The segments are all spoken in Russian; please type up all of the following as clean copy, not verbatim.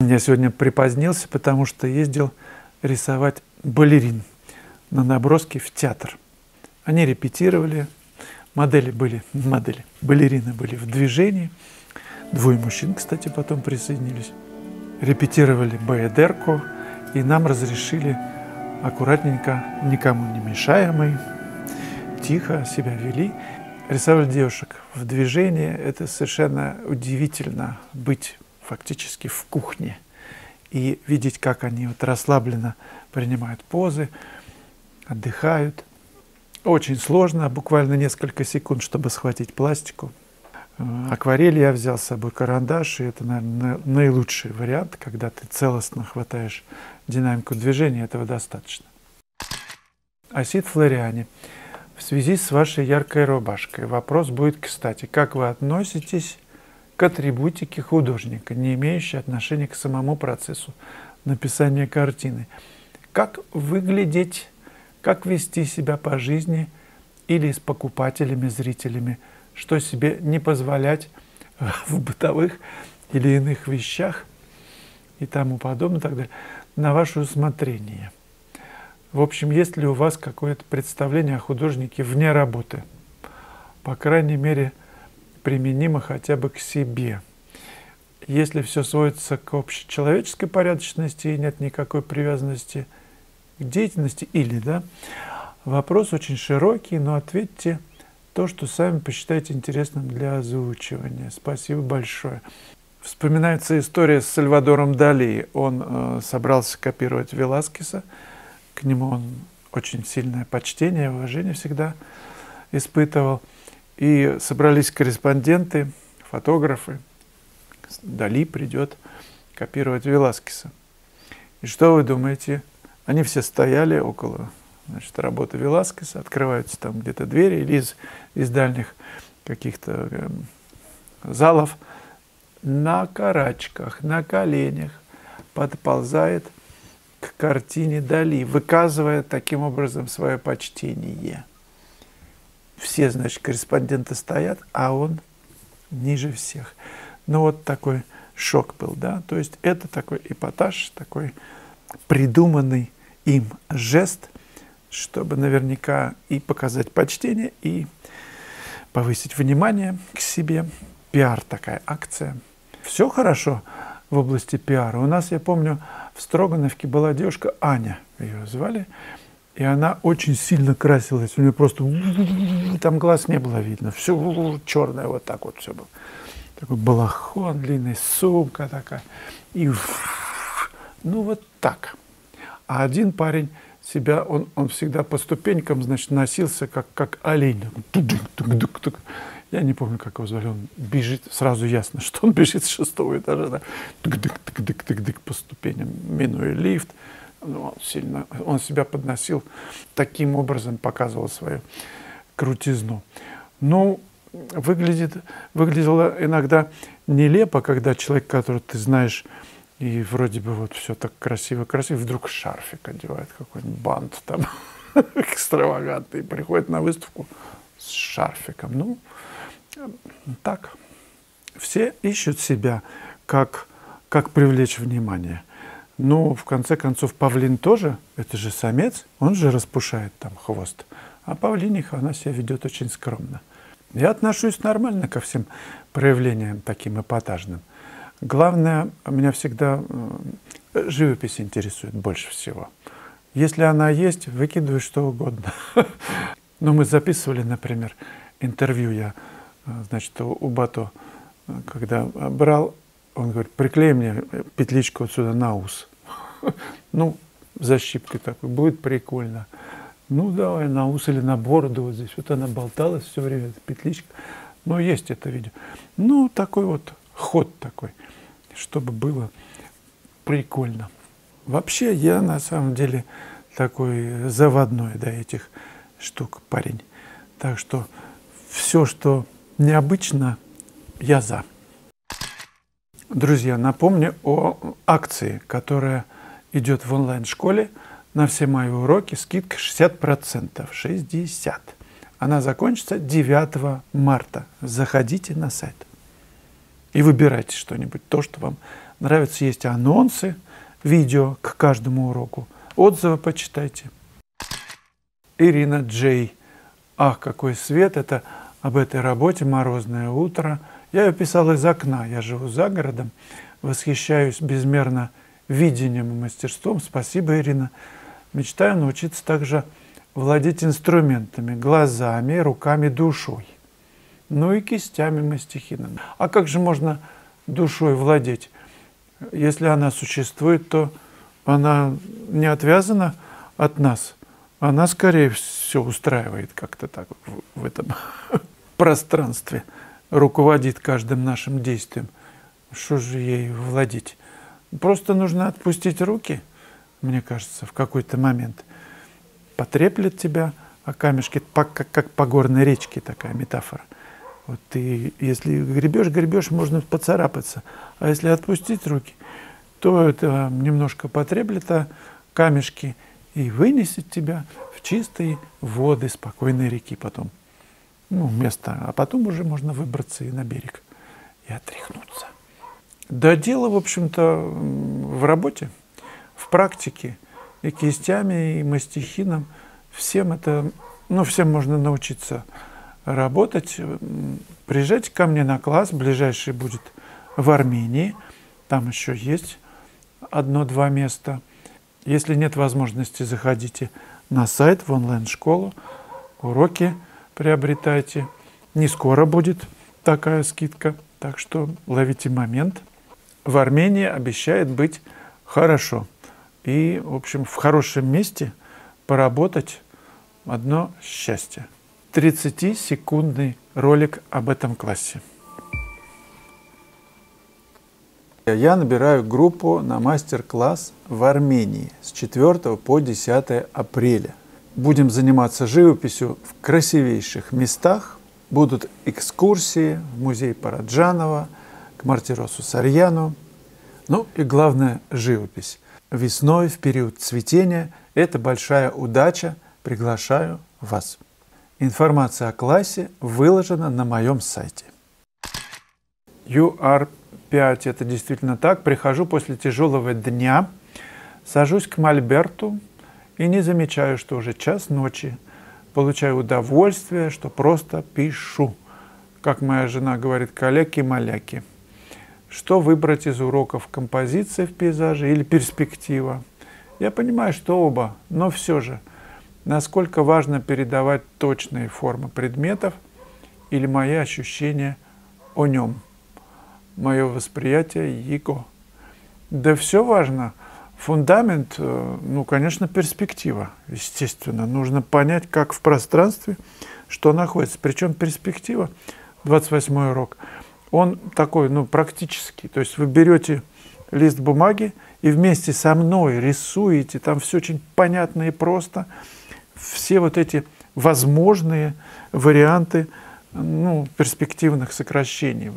Я сегодня припозднился, потому что ездил рисовать балерин на наброски в театр. Они репетировали, балерины были в движении. Двое мужчин, кстати, потом присоединились. Репетировали баядерку, и нам разрешили аккуратненько, никому не мешаемый, тихо себя вели. Рисовали девушек в движении. Это совершенно удивительно быть фактически в кухне и видеть, как они вот расслабленно принимают позы, отдыхают. Очень сложно, буквально несколько секунд, чтобы схватить пластику. Акварель я взял с собой, карандаш, и это, наверное, наилучший вариант, когда ты целостно хватаешь динамику движения, этого достаточно. Асид Флориани. В связи с вашей яркой рубашкой вопрос будет кстати. Как вы относитесь к атрибутике художника, не имеющей отношения к самому процессу написания картины? Как выглядеть, как вести себя по жизни или с покупателями, зрителями, что себе не позволять в бытовых или иных вещах и тому подобное, так далее, на ваше усмотрение. В общем, есть ли у вас какое-то представление о художнике вне работы? По крайней мере, применимо хотя бы к себе. Если все сводится к общечеловеческой порядочности и нет никакой привязанности к деятельности, или, да, вопрос очень широкий, но ответьте то, что сами посчитаете интересным для озвучивания. Спасибо большое. Вспоминается история с Сальвадором Дали. Он собрался копировать Веласкеса. К нему он очень сильное почтение и уважение всегда испытывал. И собрались корреспонденты, фотографы. Дали придет копировать Веласкеса. И что вы думаете? Они все стояли около, значит, работы Веласкеса, открываются там где-то двери или из дальних каких-то залов. На карачках, на коленях подползает к картине Дали, выказывая таким образом свое почтение. Все, значит, корреспонденты стоят, а он ниже всех. Ну вот такой шок был, да? То есть это такой эпатаж, такой придуманный им жест, чтобы наверняка и показать почтение, и повысить внимание к себе. Пиар, такая акция. Все хорошо в области пиара. У нас, я помню, в Строгановке была девушка Аня, ее звали, и она очень сильно красилась. У нее просто там глаз не было видно. Все черное, вот так вот все было. Такой балахон длинный, сумка такая. И ну вот так. А один парень себя, он всегда по ступенькам, значит, носился, как олень. Я не помню, как его звали. Он бежит, сразу ясно, что он бежит с 6-го этажа. Да. Тык-дык по ступеням, минуя лифт. Ну, он себя подносил, таким образом показывал свою крутизну. Ну, выглядело иногда нелепо, когда человек, которого ты знаешь, и вроде бы вот все так красиво-красиво, вдруг шарфик одевает, какой-нибудь бант там экстравагантный, приходит на выставку с шарфиком. Ну, так. Все ищут себя, как привлечь внимание. Ну, в конце концов, павлин тоже, это же самец, он же распушает там хвост. А павлиниха, она себя ведет очень скромно. Я отношусь нормально ко всем проявлениям таким эпатажным. Главное, меня всегда живопись интересует больше всего. Если она есть, выкидываю что угодно. Но мы записывали, например, интервью я, значит, у Бато, когда брал, он говорит, приклей мне петличку отсюда на ус. Ну, защипкой такой, будет прикольно. Ну, давай на ус или на бороду вот здесь. Вот она болталась все время, эта петличка. Но есть это видео. Ну, такой вот ход такой, чтобы было прикольно. Вообще, я на самом деле такой заводной до этих штук парень. Так что все, что необычно, я за. Друзья, напомню о акции, которая идет в онлайн-школе. На все мои уроки скидка 60%. 60%. Она закончится 9 марта. Заходите на сайт и выбирайте что-нибудь, то, что вам Нравится есть анонсы, видео к каждому уроку. Отзывы почитайте. Ирина Джей. Ах, какой свет! Это об этой работе «Морозное утро». Я ее писал из окна. Я живу за городом. Восхищаюсь безмерно видением и мастерством. Спасибо, Ирина. Мечтаю научиться также владеть инструментами, глазами, руками, душой. Ну и кистями мастихинами. А как же можно душой владеть? Если она существует, то она не отвязана от нас. Она, скорее всего, устраивает как-то так в этом пространстве, руководит каждым нашим действием. Что же ей владеть? Просто нужно отпустить руки, мне кажется, в какой-то момент. Потреплет тебя о камешки, как по горной речке, такая метафора. Вот ты, если гребешь, можно поцарапаться. А если отпустить руки, то это немножко потреплет о камешки и вынесет тебя в чистые воды спокойной реки потом. Ну, место. А потом уже можно выбраться и на берег, и отряхнуться. Да дело, в общем-то, в работе, в практике, и кистями, и мастихином. Всем это, всем можно научиться работать. Приезжайте ко мне на класс, ближайший будет в Армении. Там еще есть 1-2 места. Если нет возможности, заходите на сайт, в онлайн-школу, уроки приобретайте. Не скоро будет такая скидка, так что ловите момент. В Армении обещает быть хорошо. И, в общем, в хорошем месте поработать одно счастье. 30-секундный ролик об этом классе. Я набираю группу на мастер-класс в Армении с 4 по 10 апреля. Будем заниматься живописью в красивейших местах. Будут экскурсии в музей Параджанова, к Мартиросу Сарьяну. Ну и главное – живопись. Весной, в период цветения, это большая удача. Приглашаю вас. Информация о классе выложена на моем сайте. UR5 – это действительно так. Прихожу после тяжелого дня, сажусь к мольберту и не замечаю, что уже час ночи. Получаю удовольствие, что просто пишу. Как моя жена говорит, каляки-маляки. Что выбрать из уроков: композиция в пейзаже или перспектива? Я понимаю, что оба, но все же, насколько важно передавать точные формы предметов или мои ощущения о нем, мое восприятие его. Да все важно. Фундамент, конечно, перспектива, естественно. Нужно понять, как в пространстве, что находится. Причем перспектива, 28-й урок, он такой, практический. То есть вы берете лист бумаги и вместе со мной рисуете, там все очень понятно и просто, все вот эти возможные варианты перспективных сокращений.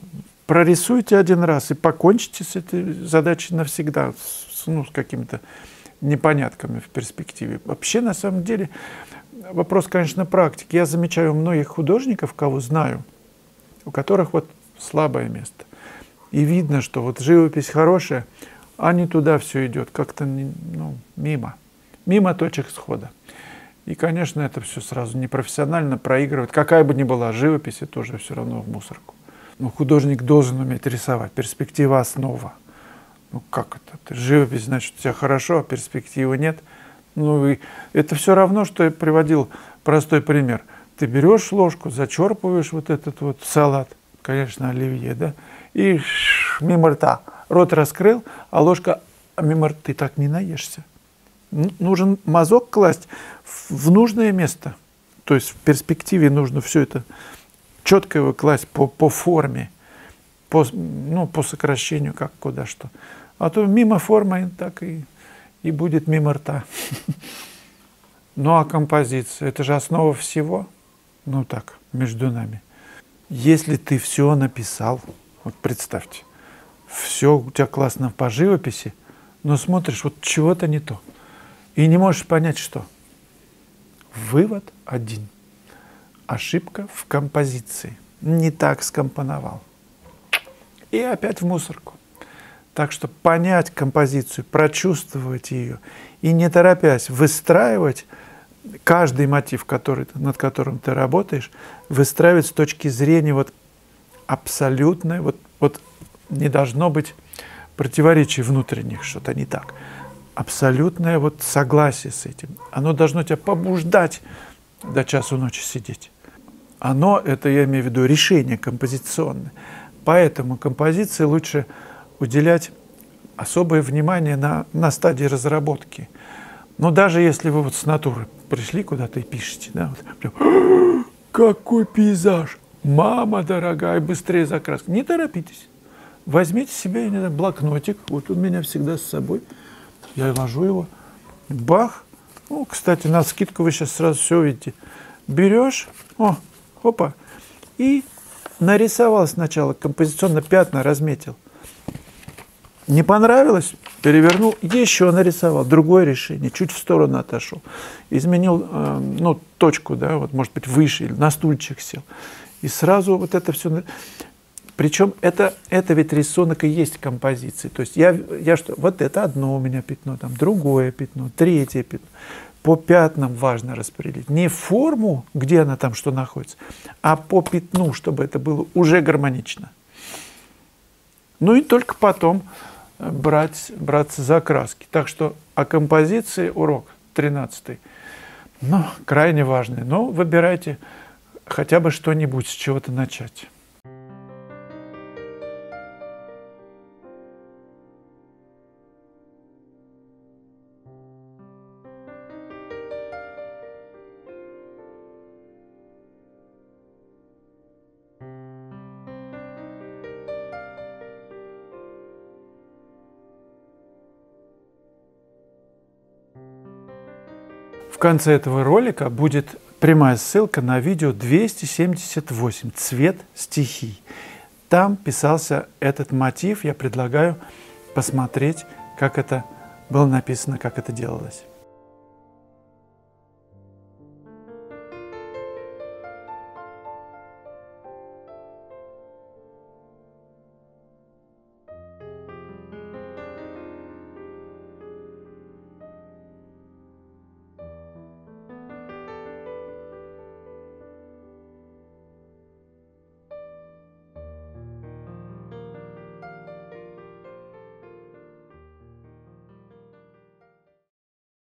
Прорисуйте один раз и покончите с этой задачей навсегда, с какими-то непонятками в перспективе. Вообще, на самом деле, вопрос, конечно, практики. Я замечаю у многих художников, кого знаю, у которых вот слабое место. И видно, что вот живопись хорошая, а не туда все идет, как-то мимо точек схода. И, конечно, это все сразу непрофессионально проигрывает. Какая бы ни была живопись, это тоже все равно в мусорку. Но художник должен уметь рисовать. Перспектива – основа. Как это? Ты живопись, значит, у тебя хорошо, а перспективы нет. И это все равно, что я приводил простой пример. Ты берешь ложку, зачерпываешь вот этот вот салат, конечно, оливье, да, и мимо рта. Рот раскрыл, а ложка мимо рта. Ты так не наешься. Нужен мазок класть в нужное место. То есть в перспективе нужно все это четко его класть по форме, по сокращению, как куда что. А то мимо формы так и будет мимо рта. Ну а композиция – это же основа всего. Так, между нами. Если ты все написал, вот представьте, все у тебя классно по живописи, но смотришь, вот чего-то не то. И не можешь понять, что. Вывод один. Ошибка в композиции. Не так скомпоновал. И опять в мусорку. Так что понять композицию, прочувствовать ее и не торопясь выстраивать каждый мотив, над которым ты работаешь, выстраивать с точки зрения вот абсолютной, вот не должно быть противоречий внутренних, что-то не так. Абсолютное вот согласие с этим. Оно должно тебя побуждать до часу ночи сидеть. Оно, это я имею в виду решение композиционное. Поэтому композиции лучше уделять особое внимание на стадии разработки. Но даже если вы вот с натуры пришли куда-то и пишете, да, вот, прям, какой пейзаж, мама дорогая, быстрее закраска. Не торопитесь. Возьмите себе, не знаю, блокнотик, вот у меня всегда с собой, я ложу его, бах. Ну, кстати, на скидку вы сейчас сразу все увидите. Берешь, опа, и нарисовал сначала композиционно пятна, разметил. Не понравилось? Перевернул, еще нарисовал. Другое решение, чуть в сторону отошел. Изменил, точку, да, вот, может быть, выше, или на стульчик сел. И сразу вот это все... Причем это ведь рисунок и есть композиции. То есть я что, вот это одно у меня пятно, там другое пятно, третье пятно. По пятнам важно распределить. Не форму, где она там что находится, а по пятну, чтобы это было уже гармонично. Ну и только потом браться за краски. Так что о композиции урок 13, крайне важный. Но выбирайте хотя бы что-нибудь, с чего-то начать. В конце этого ролика будет прямая ссылка на видео 278 «Цвет стихий». Там писался этот мотив. Я предлагаю посмотреть, как это было написано, как это делалось.